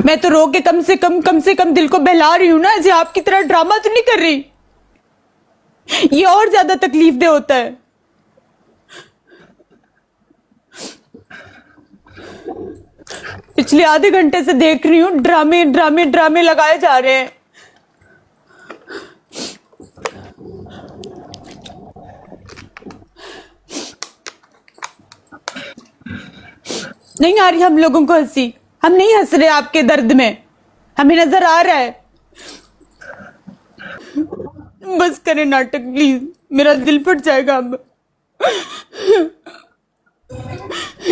मैं तो रो के कम से कम दिल को बहला रही हूं ना, ऐसे आपकी तरह ड्रामा तो नहीं कर रही। ये और ज्यादा तकलीफ दे होता है। पिछले आधे घंटे से देख रही हूं, ड्रामे ड्रामे ड्रामे लगाए जा रहे हैं। नहीं आ रही हम लोगों को हंसी, हम नहीं हंस रहे आपके दर्द में, हमें नजर आ रहा है। बस करें नाटक प्लीज, मेरा दिल फट जाएगा अब।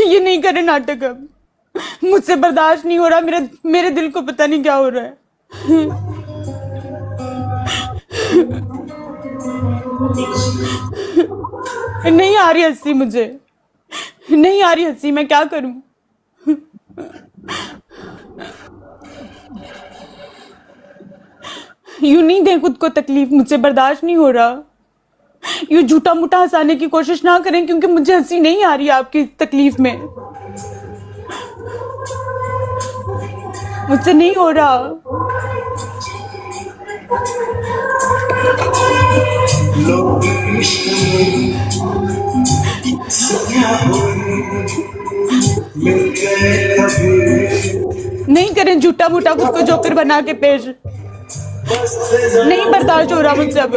ये नहीं करें नाटक अब, मुझसे बर्दाश्त नहीं हो रहा। मेरे दिल को पता नहीं क्या हो रहा है। नहीं आ रही हंसी, मुझे नहीं आ रही हंसी, मैं क्या करूं। यूं नहीं दे खुद को तकलीफ, मुझसे बर्दाश्त नहीं हो रहा। यूं झूठा मूठा हंसाने की कोशिश ना करें, क्योंकि मुझे हंसी नहीं आ रही आपकी तकलीफ में, मुझसे नहीं हो रहा। नहीं करें झूठा मूठा खुद को जोकर बना के पेश, नहीं बर्दाश्त हो रहा मुझसे अब।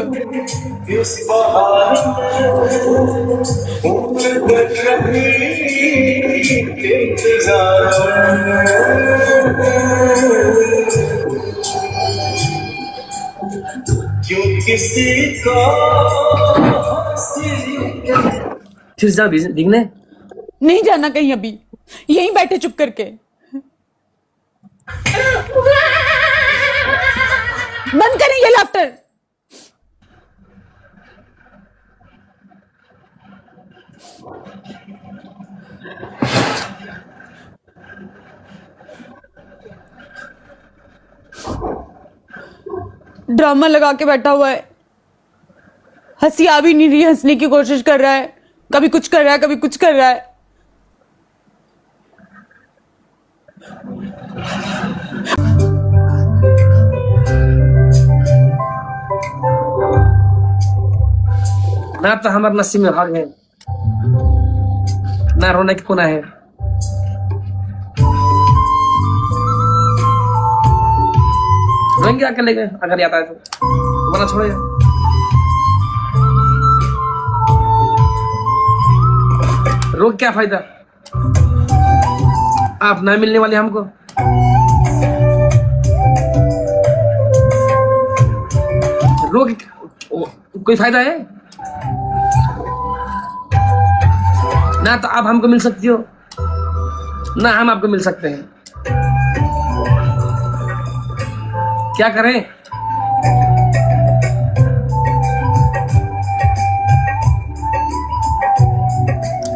फिर जाओ दिखने, नहीं जाना कहीं अभी, यहीं बैठे चुप करके। बंद करें ये लाफ्टर। ड्रामा लगा के बैठा हुआ है, हंसी आ भी नहीं रही, हंसने की कोशिश कर रहा है, कभी कुछ कर रहा है, कभी कुछ कर रहा है। ना तो हमारे नसीब में भाग है, ना रोने की कोना है। रोएंगे आके लेंगे अगर याद आए तो, वरना छोड़ेगा। रोक क्या फायदा, आप ना मिलने वाले हमको। रोक कोई फायदा है ना, तो आप हमको मिल सकती हो ना हम आपको मिल सकते हैं। क्या करें,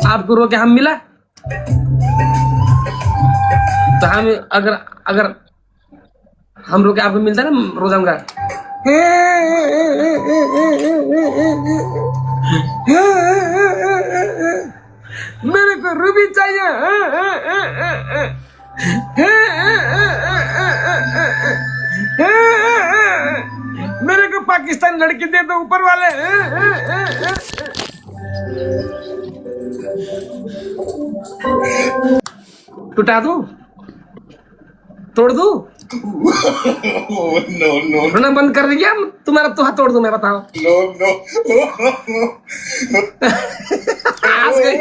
आपको रोके हम मिला तो हम अगर हम रोके आपको मिलता ना रोजाना का। मेरे को रूबी चाहिए, मेरे को पाकिस्तान लड़की दे दो ऊपर वाले। टूटा दूं, तोड़ दूं? नो रोना बंद कर दिया, तुम्हारा तो हाथ तोड़ दूं मैं, बताओ। नो हंस गई।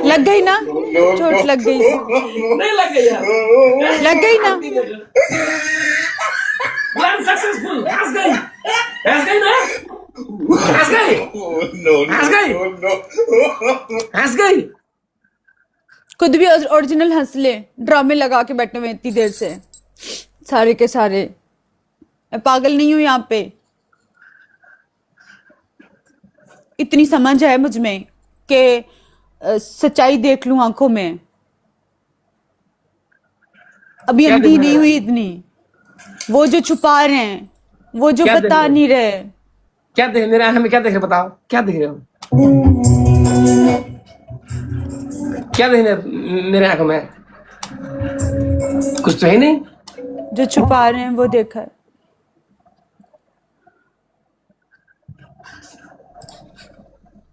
लग गई ना चोट, लग गई। नहीं लग गई, लग गई ना। Plan successful. हंस गई, हंस गई ना, हंस गई, हंस गई, हंस गई। खुद भी ओरिजिनल हंस ले, ड्रामे लगा के बैठे हुए इतनी देर से सारे के सारे। मैं पागल नहीं हूं यहाँ पे, इतनी समझ है मुझ में कि सच्चाई देख लूं आंखों में। अभी अंधी नहीं हुई इतनी। वो जो छुपा रहे हैं, वो जो बता नहीं रहे। क्या देख, मेरे आंख में क्या देख रहे, बताओ क्या देख रहे हो? क्या देखने मेरे आंखों में? कुछ तो है नहीं। जो छुपा रहे हैं वो देखा है।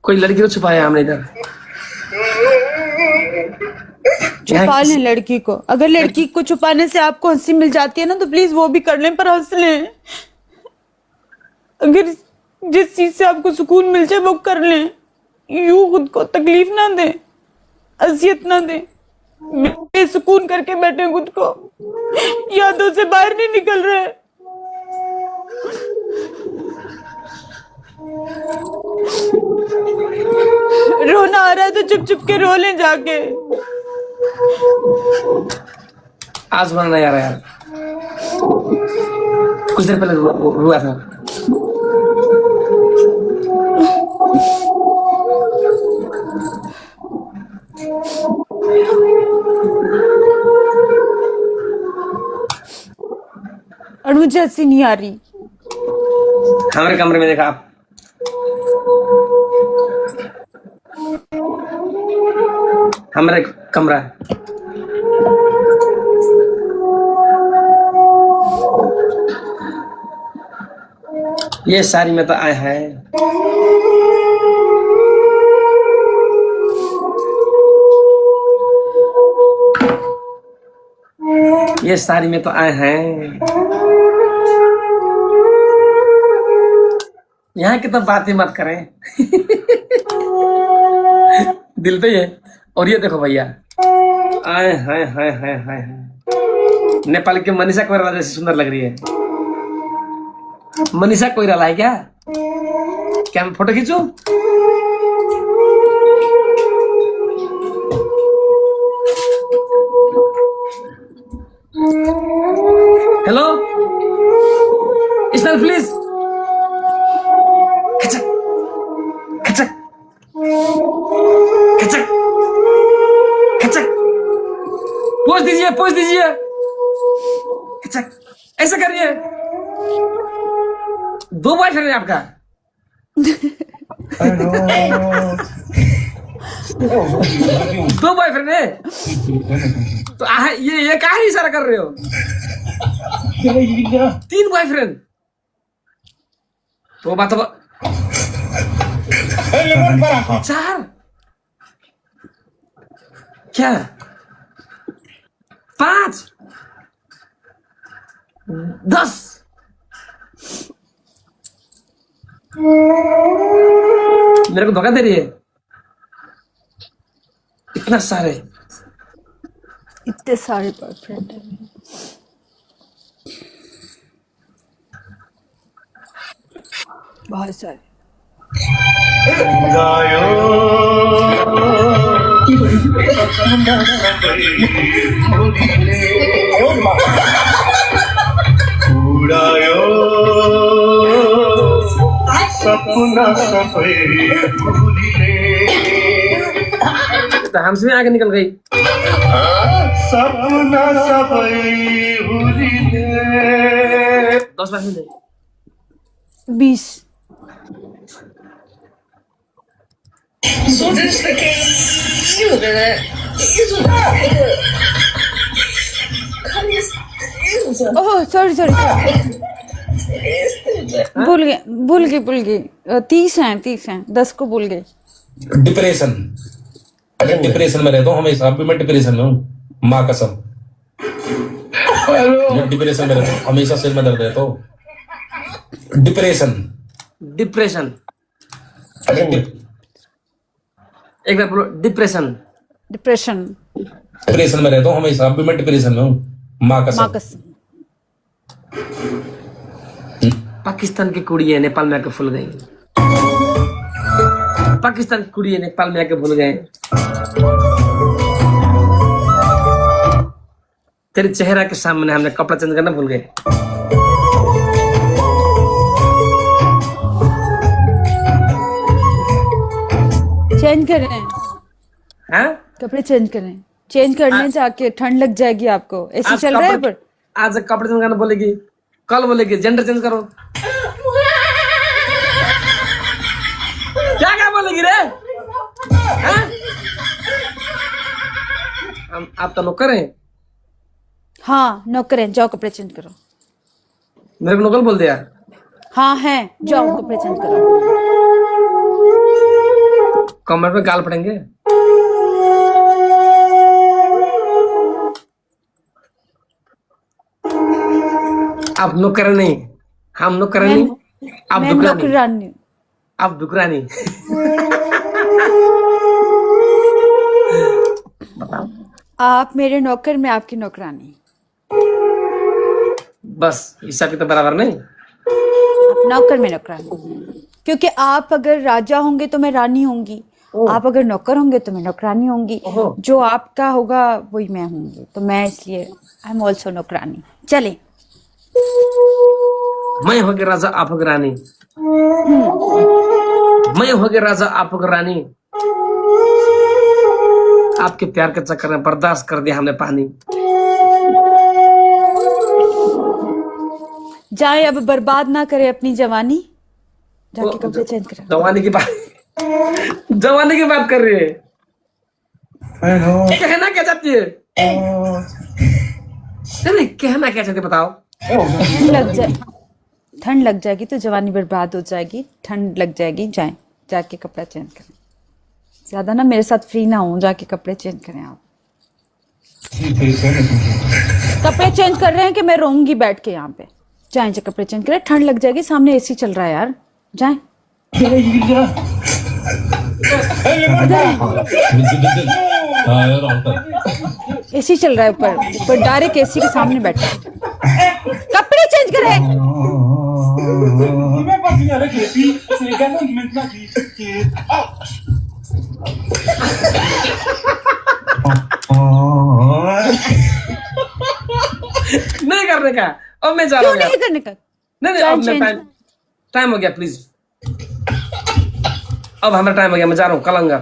कोई लड़की को छुपाया हमने इधर। छुपा लें लड़की को। अगर लड़की को छुपाने से आपको हंसी मिल जाती है ना, तो प्लीज वो भी कर लें, पर हंस लें। अगर जिस चीज से आपको सुकून मिल जाए वो कर लें। यूं खुद को तकलीफ ना दें, अजियत ना दें। बेसुकून करके बैठे खुद को, यादों से बाहर नहीं निकल रहे। रोना आ रहा है तो चुप चुप के रो लें जाके। आज रोना नहीं आ रहा यार, कुछ देर पहले हुआ था। और मुझे हंसी नहीं आ रही। हमारे कमरे में देखा आप, हमारा कमरा है। ये सारी में तो आए हैं। ये सारी में तो आए हैं। यहाँ की तो बात ही मत करें। दिल पे है। और ये देखो भैया, आए हाय हाय हाय हाय, नेपाल के मनीषा कोइराला जैसी सुंदर लग रही है। मनीषा कोइराला है क्या? क्या मैं फोटो खींचूं? Hello smile please. खचक खचक खचक खचक, पोज दीजिए पोज दीजिए। खचक, ऐसा करिए। दो बॉयफ्रेंड है आपका? दो बॉयफ्रेंड है तो ये कहा इशारा कर रहे हो? तीन बॉयफ्रेंड तो बात चार क्या? पांच 10 मेरे को धोखा दे रही है। इतना सारे, इतने सारे बॉयफ्रेंड है। बहुत सारे। सपना सफेद तो हमसे आगे निकल गई। सपना सफेद 10 लाख में 20।说真是给有的人一直到那个看你一直 ओह सॉरी सॉरी भूल गई 30 हैं 10 को भूल गई। डिप्रेशन, अगर डिप्रेशन में रहता हूँ हमेशा, अभी मैं डिप्रेशन में हूँ, माँ कसम। डिप्रेशन में रहता हूँ हमेशा, सिर में दर्द रहता हूँ। डिप्रेशन डिप्रेशन, अगर एक बार बोलो डिप्रेशन। डिप्रेशन डिप्रेशन में रहता हूँ हमेशा, अभी मैं डिप्रेशन में हूँ, माँ कसम। मार्कस पाकिस्तान की कुड़ी है नेपाल में आके भूल गई। पाकिस्तान की कुड़ी है नेपाल में आके भूल गए। तेरे चेहरा के सामने हमने कपड़ा चेंज करना भूल गए। चेंज करें, हाँ? कपड़े चेंज करें। चेंज करने जाके ठंड लग जाएगी आपको। ऐसे आज चल रहा है कपड़े- पर आज कपड़े चेंज करना बोलेगी, कल बोलेगी जेंडर चेंज करो। क्या क्या बोलेगी रे? हाँ? आप तो नौकर हैं। हाँ नौकर है, जाओ कपड़े चेंज करो। मेरे को नौकर बोल दिया। हाँ है, जाओ कपड़े चेंज करो। कमर पे गाल पड़ेंगे। आप नौकर नहीं, हम नौकर मैं नहीं, आप मैं दुकरानी, नौकरानी हूँ। आप दुकरानी। आप मेरे नौकर, मैं आपकी नौकरानी। बस ईसा की तो बराबर नहीं। आप नौकर, मैं नौकरानी। क्योंकि आप अगर राजा होंगे तो मैं रानी होंगी, आप अगर नौकर होंगे तो मैं नौकरानी होंगी। ओहो। जो आपका होगा वही मैं होंगी, तो मैं इसलिए आई एम ऑल्सो नौकरानी। चले। मैं होगे राजा, आप होगे रानी। मैं होगे राजा, आप होगे रानी। आपके प्यार के चक्कर में बर्दाश्त कर दिया हमने पानी। जाए, अब बर्बाद ना करे अपनी जवानी। जाके कपड़े चेंज करो। जवानी की बात, जवानी की बात कर रही है। कहना क्या चाहती है? नहीं, कहना क्या चाहती है बताओ। ठंड लग जाएगी तो जवानी बर्बाद हो जाएगी। ठंड लग जाएगी, जाए जाके कपड़ा चेंज करें। ज्यादा ना मेरे साथ फ्री ना हो, जाके कपड़े चेंज करें। आप कपड़े चेंज कर रहे हैं कि मैं रहूंगी बैठ के यहाँ पे? जाए जो कपड़े चेंज करें, ठंड लग जाएगी। सामने एसी चल रहा है यार, जाए। हाँ यार अंकल। एसी चल रहा है ऊपर डायरेक्ट एसी के सामने बैठा। कपड़े चेंज करें। नहीं करने का, अब मैं जा रहा क्यों हूँ। नहीं करने का? नहीं, अब मैं टाइम हो गया प्लीज। अब हमारा टाइम हो गया, मैं जा रहा हूँ। कल आऊंगा।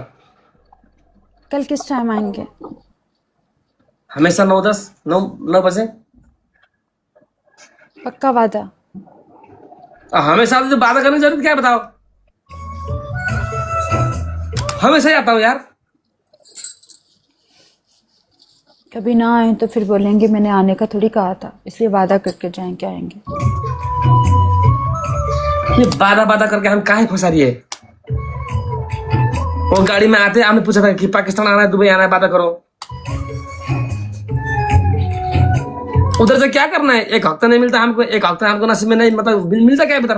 कल किस टाइम आएंगे? हमेशा 9 बजे। पक्का वादा? हमेशा जो बात करने की जरूरत क्या है बताओ। हमेशा ही आता हूँ यार। कभी ना आए तो फिर बोलेंगे मैंने आने का थोड़ी कहा था, इसलिए वादा करके जाएं कि आएंगे। ये बादा करके हम काहे फंसा रही है? वो गाड़ी में आते आपने पूछा था कि पाकिस्तान आना है, दुबई आना है, बात करो। उधर से क्या करना है? एक हफ्ता नहीं मिलता हमको, एक हफ्ता हमको नसीब में नहीं, मतलब मिलता क्या है इधर?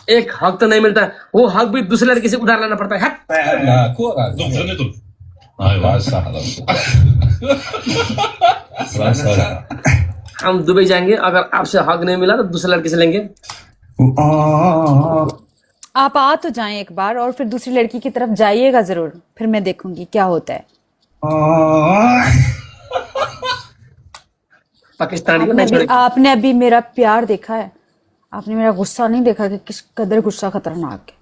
एक हक तो नहीं मिलता, वो हक भी दूसरे लड़की से उधार लेना पड़ता है। हम दुबई जाएंगे, अगर आपसे हक नहीं मिला तो दूसरे लड़की से लेंगे। आप आ तो जाएं एक बार, और फिर दूसरी लड़की की तरफ जाइएगा जरूर, फिर मैं देखूंगी क्या होता है। पाकिस्तानी को नहीं छोड़ेंगे। आपने अभी मेरा प्यार देखा है, आपने मेरा गुस्सा नहीं देखा कि किस कदर गुस्सा खतरनाक है।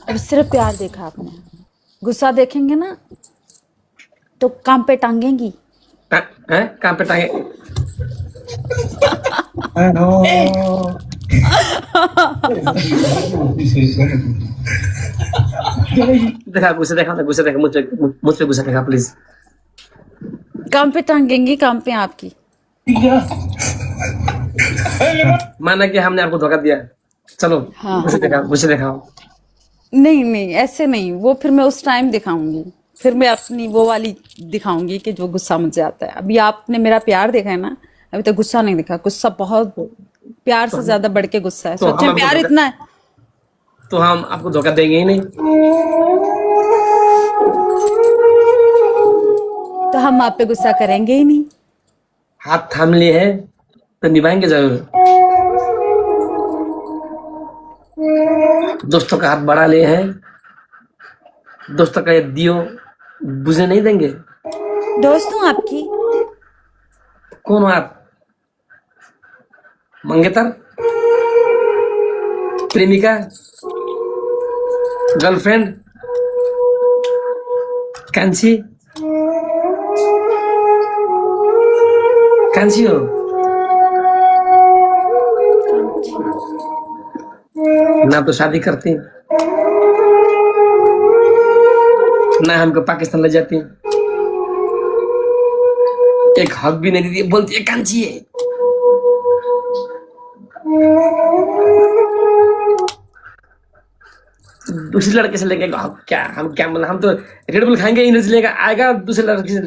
अब सिर्फ प्यार देखा आपने, गुस्सा देखेंगे ना तो काम पे टांगेंगी। काम पे टांगे। देखा गुस्सा, देखा गुस्सा, देखा मुझसे गुस्सा देखा प्लीज। काम पे टांगेंगी, काम पे आपकी। माना कि हमने आपको धोखा दिया, चलो। हाँ। गुस्सा दिखाओ। नहीं ऐसे नहीं, वो फिर मैं उस टाइम दिखाऊंगी, फिर मैं अपनी वो वाली दिखाऊंगी कि जो गुस्सा मुझे आता है। अभी आपने मेरा प्यार देखा है ना, अभी तक गुस्सा नहीं दिखा। गुस्सा बहुत प्यार से ज्यादा बढ़ के गुस्सा है। सोचे प्यार इतना है तो हम आपको धोखा देंगे ही नहीं। तो हम आप पे गुस्सा करेंगे ही नहीं। हाथ थाम लिए हैं तो निभाएंगे जरूर। दोस्तों का हाथ बढ़ा लिए हैं, दोस्तों का ये दियो बुझे नहीं देंगे। दोस्त हूँ आपकी। कौन हो आप? मंगेतर, प्रेमिका, गर्लफ्रेंड, कांची, कांची हो ना तो शादी करती ना हमको पाकिस्तान ले जाती एक हक भी नहीं देती बोलती है कांची है दूसरे लड़के से लेके क्या मतलब हम तो रेड बुल खाएंगे एनर्जी लेगा आएगा दूसरे लड़के से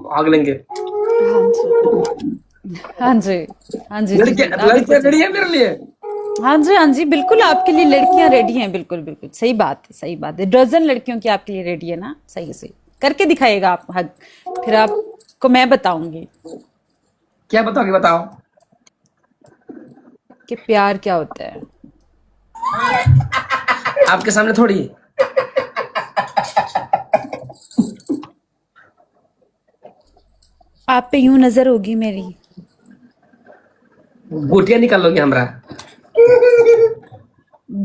भाग लेंगे हाँ जी हाँ जी लड़कियां रेडी है मेरे लिए हाँ जी बिल्कुल आपके लिए लड़कियां रेडी हैं बिल्कुल बिल्कुल सही बात है डजन लड़कियों की आपके लिए रेडी है ना सही सही करके दिखाइएगा आप हक फिर आपको मैं बताऊंगी क्या बताओगे बताओ कि प्यार क्या होता है आपके सामने थोड़ी आप पे यूं नजर होगी मेरी गोटियां निकालोगे हमरा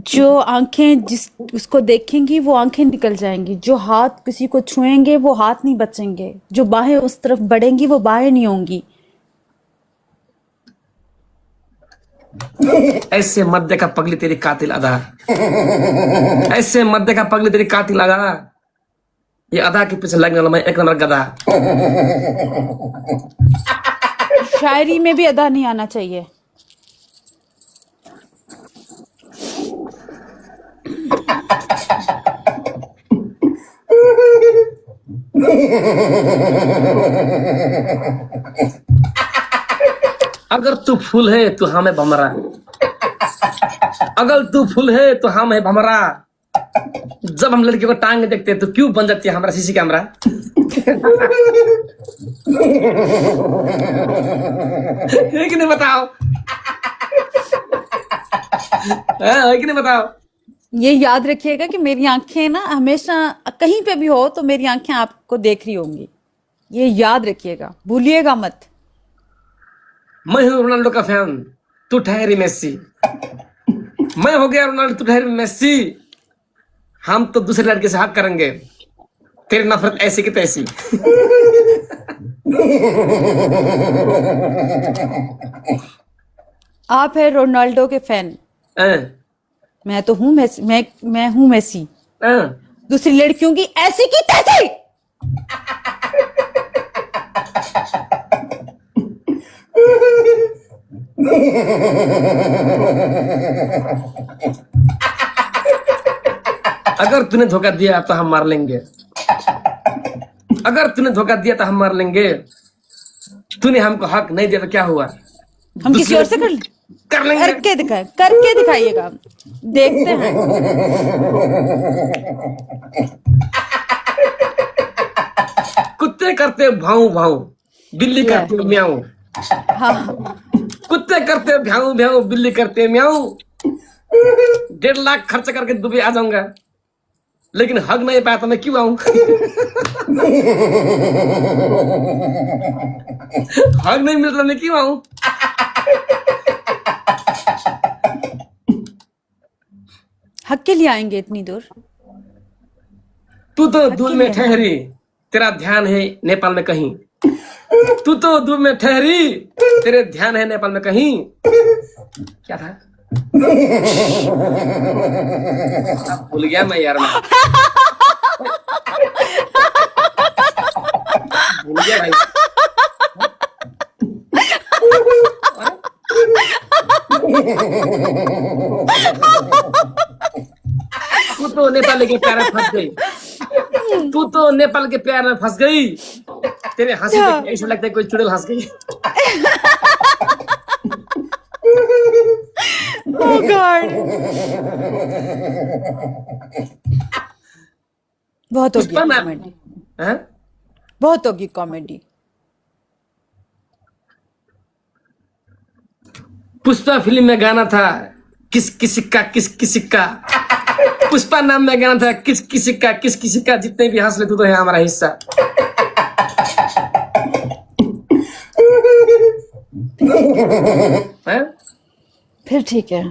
जो आंखें जिस उसको देखेंगी वो आंखें निकल जाएंगी जो हाथ किसी को छुएंगे वो हाथ नहीं बचेंगे जो बाहें उस तरफ बढ़ेंगी वो बाहें नहीं होंगी ऐसे मत देखा पगली तेरी कातिल अदा ऐसे मत देखा पगली तेरी कातिल अदा ये अदा के पीछे लगने वाला मैं एक नंबर गधा शायरी में भी अदा नहीं आना चाहिए अगर तू फूल है तो हम है भमरा अगर तू फूल है तो हम है भमरा जब हम लड़की को टांग देखते हैं तो क्यों बन जाती है हमारा सीसी कैमरा है कि नहीं बताओ है कि नहीं बताओ ये याद रखिएगा कि मेरी आंखें ना हमेशा कहीं पे भी हो तो मेरी आंखें आपको देख रही होंगी ये याद रखिएगा भूलिएगा मत मैं हूं रोनाल्डो का फैन तू ठहरी मेसी मैं हो गया रोनाल्डो तू ठहरी मेसी हम तो दूसरे लड़के से हक करेंगे तेरी नफरत ऐसी की तैसी आप है रोनाल्डो के फैन मैं तो हूं मैं हूं मेसी दूसरी लड़कियों की ऐसी की तैसी अगर तूने धोखा दिया तो हम मार लेंगे अगर तूने धोखा दिया तो हम मार लेंगे तूने हमको हक नहीं दिया तो क्या हुआ हम किसी और से कर लेंगे करके दिखाइएगा देखते हैं कुत्ते करते भाऊ भाऊ बिल्ली करते म्याऊ हाँ कुत्ते करते भ्याऊ भ्याऊ बिल्ली करते म्याऊ 1.5 लाख खर्च करके दुबई आ जाऊंगा लेकिन हक नहीं पाया तो मैं क्यों आऊं हक नहीं मिलता मैं क्यों आऊं हक के लिए आएंगे इतनी दूर तू तो दूर में ठहरी तेरा ध्यान है नेपाल में कहीं तू तो दूर में ठहरी तेरे ध्यान है नेपाल में कहीं क्या था भूल गया मैं यार मैं भूल गया भाई तू तो नेपाल के प्यार में फंस गई तू तो नेपाल के प्यार में फंस गई तेरे हंसी देख ऐसा लगता है कोई चुड़ैल हंस गई Oh God. बहुत होगी कॉमेडी हैं बहुत होगी कॉमेडी पुष्पा फिल्म में गाना था किस किसी का पुष्पा नाम में गाना था किस किसी का जितने भी हंस ले तू तो है हमारा हिस्सा हैं? फिर ठीक है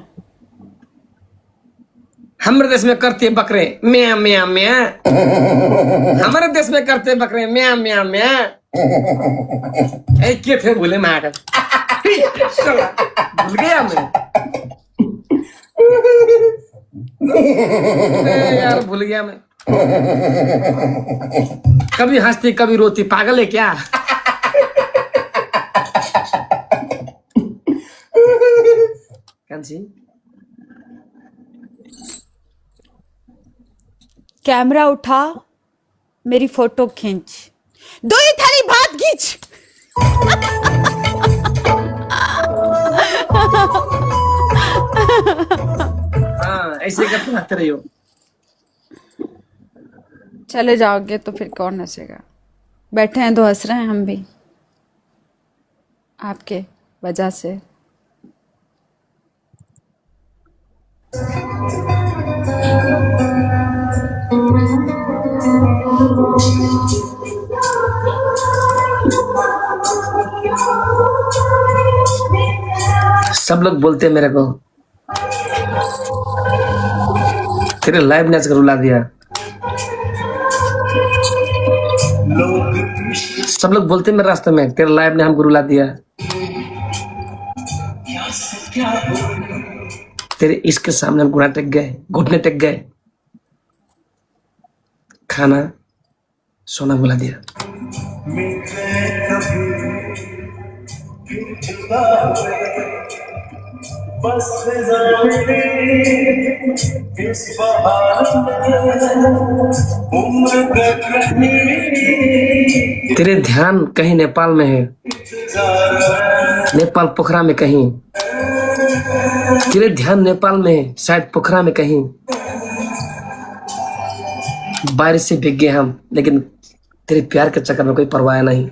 हमारे देश में करते बकरे म्या म्या म्या हमारे देश में करते बकरे म्या म्या म्या ए के थे भूले मार साला भूल गया मैं यार भूल गया मैं कभी हंसती कभी रोती पागल है क्या कंसी कैमरा उठा, मेरी फोटो खींच, 2 ही थाली भात खींच। हाँ ऐसे करते हंसते रही हो चले जाओगे तो फिर कौन हंसेगा? बैठे हैं तो हंस रहे हैं हम भी आपके वजह से। सब लोग बोलते हैं मेरे को तेरे लाइव ने आजकल रुला दिया सब लोग बोलते हैं मेरे रास्ते में तेरे लाइव ने हमको रुला दिया तेरे इश्क के सामने हम घुटने टेक गए खाना सोना बुला दिया तेरे ध्यान कहीं नेपाल में है नेपाल पोखरा में कहीं तेरे ध्यान नेपाल में है शायद पोखरा में कहीं बारिश से भीग गए हम लेकिन तेरे प्यार के चक्कर में कोई परवाह नहीं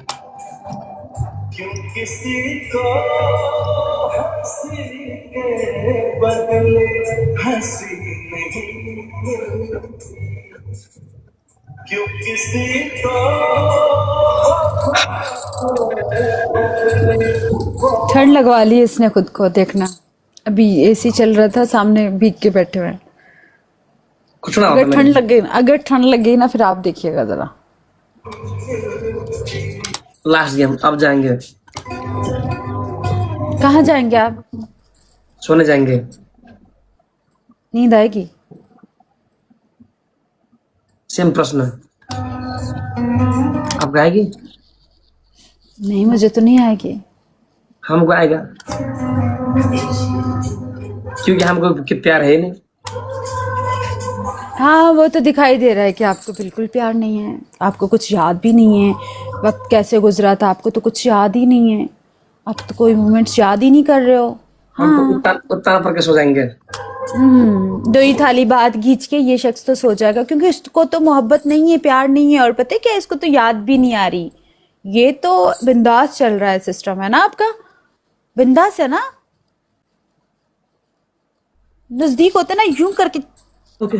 ठंड लगवा ली इसने खुद को, देखना अभी एसी चल रहा था, सामने भीग के बैठे हुए हैं। कुछ ना अगर ठंड लगे ना फिर आप देखिएगा जरा। लास्ट गेम अब जाएंगे कहाँ जाएंगे आप? सोने जाएंगे नींद आएगी? सेम प्रश्न अब आएगी नहीं मुझे तो नहीं आएगी। हमको आएगा क्योंकि हमको प्यार है नहीं। हाँ वो तो दिखाई दे रहा है कि आपको बिल्कुल प्यार नहीं है, आपको कुछ याद भी नहीं है, वक्त कैसे गुजरा था आपको तो कुछ याद ही नहीं है, आप तो कोई मोमेंट्स याद ही नहीं कर रहे हो। हम उत्तान पर के सो जाएंगे 2 ही थाली भात खींच के ये शख्स तो सो जाएगा क्योंकि इसको तो मोहब्बत नहीं है, प्यार नहीं है, और पता है क्या, इसको तो याद भी नहीं आ रही। ये तो बिंदास चल रहा है सिस्टम, है ना आपका? बिंदास है ना? नजदीक होते ना यूं करके। ओके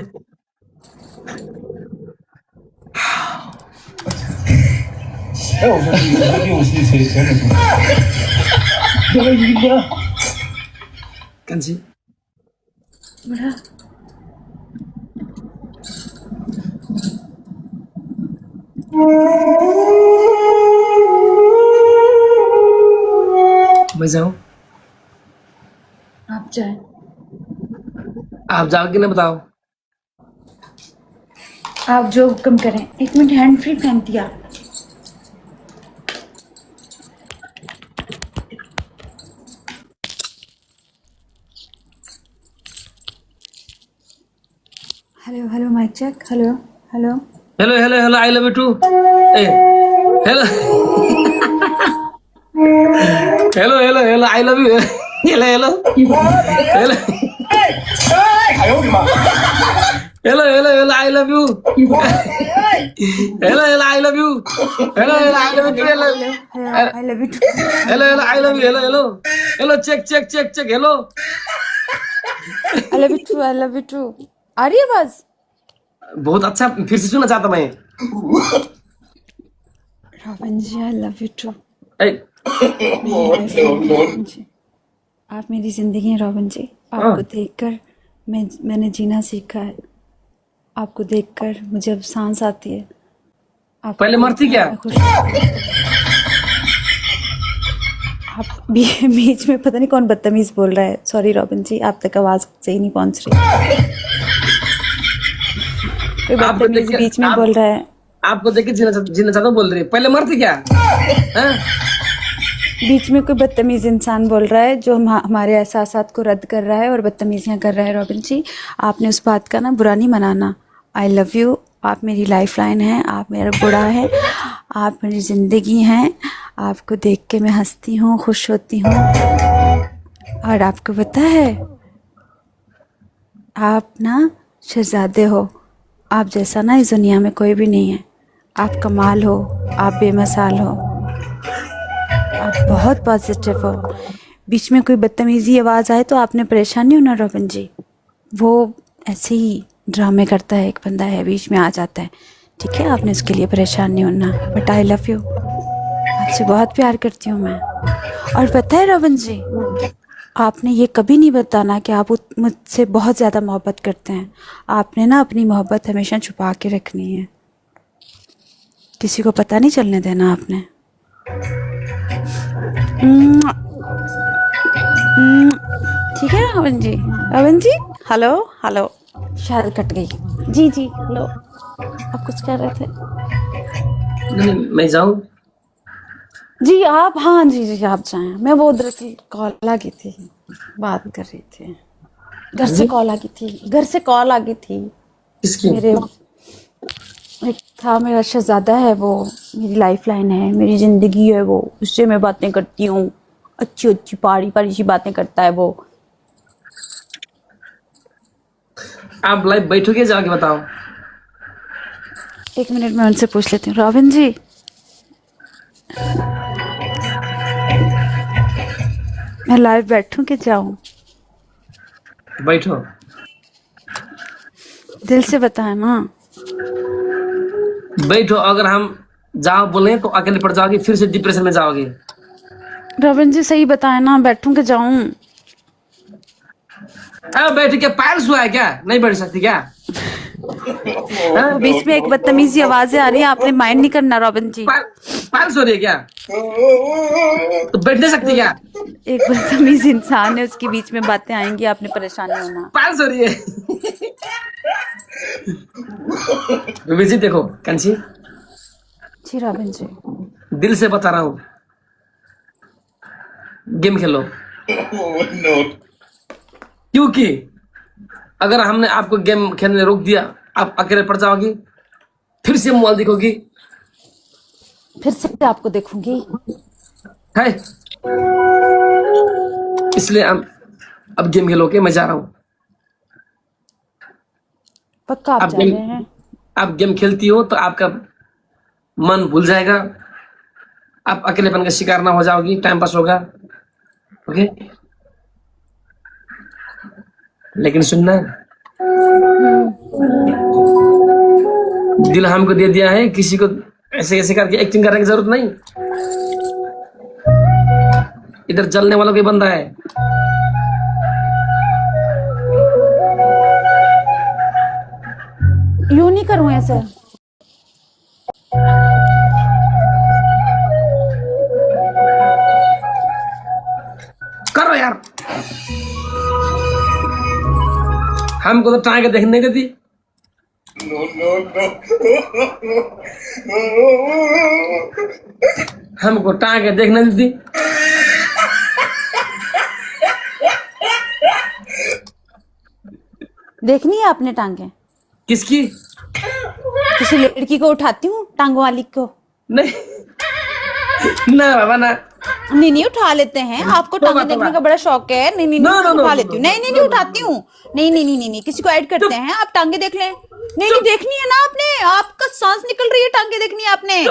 कंसी बड़ा मैं जाऊं आप जाए। आप जाओगे ना बताओ आप जो हुक्म करें। 1 मिनट हैंड फ्री फेंक दिया। Hello hello mic check. Hello hello hello hello hello I love you too hello hello hello hello I love you hello hello hello hello hello hello I love you hello hello I love you hello hello I love you I love you. Hello hello I love you hello hello hello check check check check hello I love you too. I love you too. आ रही है आवाज? बहुत अच्छा फिर से सुनना चाहता मैं Robin ji I love you too. ए, आप मेरी जिंदगी हैं रॉबिन जी। आपको देखकर मैंने जीना सीखा है। आपको देखकर मुझे अब सांस आती है। आप पहले मरती क्या? आप बीच में पता नहीं कौन बदतमीज बोल रहा है। सॉरी रॉबिन जी, आप तक आवाज सही नहीं पहुंच रही। कोई आपको बदतमीज देख के- बीच में आप- बोल रहा है। आपको देख के जीना चाहता हूँ बोल रही है, पहले मरती क्या? हाँ? बीच में कोई बदतमीज इंसान बोल रहा है जो हमारे एहसासात को रद्द कर रहा है और बदतमीजियां कर रहा है। रॉबिन जी, आपने उस बात का ना बुरा नहीं मनाना। आई लव यू, आप मेरी लाइफ लाइन हैं, आप मेरा बुरा है, आप मेरी ज़िंदगी हैं। आपको देख के मैं हंसती हूँ, खुश होती हूँ। और आपको पता है, आप ना शहजादे हो। आप जैसा ना इस दुनिया में कोई भी नहीं है। आप कमाल हो, आप बेमिसाल हो, आप बहुत पॉजिटिव हो। बीच में कोई बदतमीजी आवाज़ आए तो आपने परेशान नहीं होना रॉबिन जी। वो ऐसे ही ड्रामे करता है, एक बंदा है बीच में आ जाता है, ठीक है? आपने उसके लिए परेशान नहीं होना। बट आई लव यू, आपसे बहुत प्यार करती हूँ मैं। और पता है रॉबिन जी, आपने ये कभी नहीं बताना कि आप मुझसे बहुत ज़्यादा मोहब्बत करते हैं। आपने ना अपनी मोहब्बत हमेशा छुपा के रखनी है, किसी को पता नहीं चलने देना आपने। ठीक है रॉबिन जी? रॉबिन जी, हेलो हेलो, शायद कट गई। जी जी हेलो, आप कुछ कह रहे थे? नहीं, मैं जाऊँ? जी आप, हाँ जी जी आप जाएं। मैं वो उधर से कॉल आ गई थी, बात कर रही थी। घर से कॉल आ गई थी, घर से कॉल आ गई थी। किसकी? मेरे एक था, मेरा शहजादा है, वो मेरी लाइफ लाइन है, मेरी ज़िंदगी है वो। उससे मैं बातें करती हूँ, अच्छी अच्छी पारी पारी सी बातें करता है वो। आप लाइव बैठोगे जाके बताओ। एक मिनट में उनसे पूछ लेती हूँ। रॉबिन जी, मैं लाइव बैठूं कि जाऊं? बैठो। दिल से बताएं ना। बैठो, अगर हम जाओ बोले तो अकेले पड़ जाओगी, फिर से डिप्रेशन में जाओगी। रॉबिन जी सही बताएं ना, बैठूं कि जाऊं? बैठ के पैर हुआ है क्या? नहीं बैठ सकती क्या? बीच में एक बदतमीजी आवाजें आ रही है, आपने माइंड नहीं करना रॉबिन जी। पैर सो रही है क्या? तो बैठ नहीं सकती क्या? एक बदतमीज इंसान है, उसके बीच में बातें आएंगी, आपने परेशान नहीं होना। पैर सो रही है। विजिट देखो कंची, जी रॉबिन जी, दिल से बता रहा हूँ, गेम खेलो। क्योंकि अगर हमने आपको गेम खेलने रोक दिया, आप अकेले पड़ जाओगी, फिर से मोबाइल देखोगी। फिर से आपको देखूंगी। है इसलिए अब गेम खेलोगे, मैं जा रहा हूँ। पक्का आप जा रहे हैं? आप गेम खेलती हो तो आपका मन भूल जाएगा, आप अकेलेपन का शिकार ना हो जाओगी, टाइम पास होगा। ओके, लेकिन सुनना, दिल हमको दे दिया है, किसी को ऐसे ऐसे करके एक्टिंग करने की जरूरत नहीं। इधर जलने वालों के बंदा है। यूं नहीं करूं ऐसे। करो यार, हमको तो टांगे देखने नहीं देती। हमको टांगे देखने देती। देखनी है आपने टांगे? किसकी? किसी लड़की को उठाती हूँ, टांगों वाली को? नहीं ना बाबा ना। नहीं नहीं उठा लेते हैं, आपको टांगे देखने का बड़ा शौक है। नहीं नहीं नहीं उठा लेती हूँ। नहीं नहीं नहीं उठाती हूँ। नहीं नहीं नहीं नहीं किसी को ऐड करते हैं, आप टांगे देख लें। नहीं नहीं देखनी है ना आपने, आपका सांस निकल रही है, टांगे देखनी है आपने।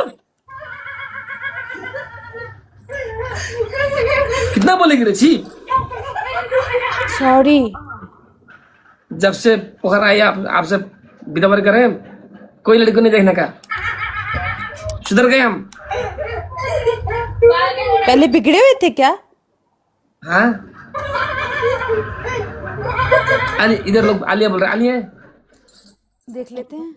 कितना बोलेगी रे? छी, सॉरी। जब से पोखर आई आपसे विदावर करें, कोई लड़की को नहीं देखने का। सुधर गए हम। पहले बिगड़े हुए थे क्या? हाँ, इधर लोग आलिया बोल रहे, आलिया देख लेते हैं।